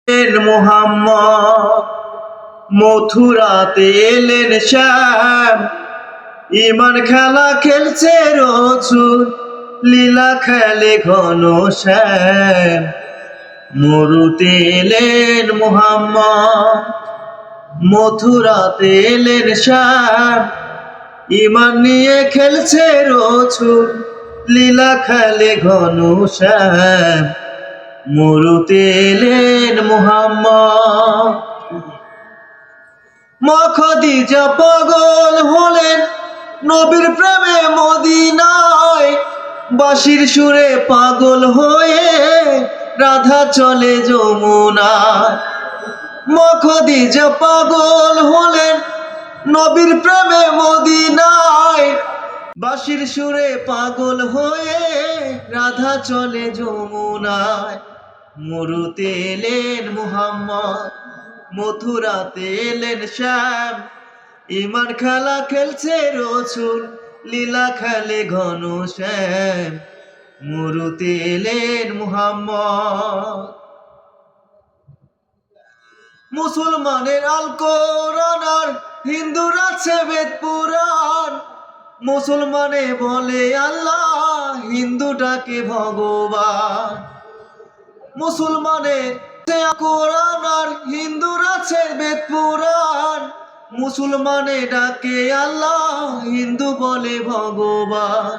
মুহাম্মদ মথুরাতে এলেন শ্যাম, ইমান খেলা খেলছে রসুল, লীলা খেলে ঘন শ্যাম। মরুতে এলেন মুহাম্মদ মথুরাতে এলেন শ্যাম, ইমান নিয়ে খেলছে রসুল, লীলা খেলে ঘন শ্যাম। মরুতে এলেন মুহাম্মদ। মা খাদিজা পাগল হলেন নবীর প্রেমে মদিনায়, বাঁশির সুরে পাগল হয়ে রাধা চলে যমুনায়। মা খাদিজা পাগল হলেন নবীর প্রেমে মদিনায়, বাঁশির সুরে পাগল হয়ে রাধা চলে যমুনায়। মরুতে এলেন মুহাম্মদ মথুরাতে এলেন শ্যাম, ইমান খেলা খেলছে রসুল, লীলা খেলে ঘন শ্যাম। মরুতে এলেন মুহাম্মদ। মুসলমানের আল কোরআন আর হিন্দুর আছে বেদ পুরাণ। মুসলমানে বলে আল্লাহ, হিন্দু ডাকে ভগবান। মুসলমানের কোরআন আর হিন্দুর আছে বেদ পুরাণ। মুসলমানে ডাকে আল্লাহ, হিন্দু বলে ভগবান।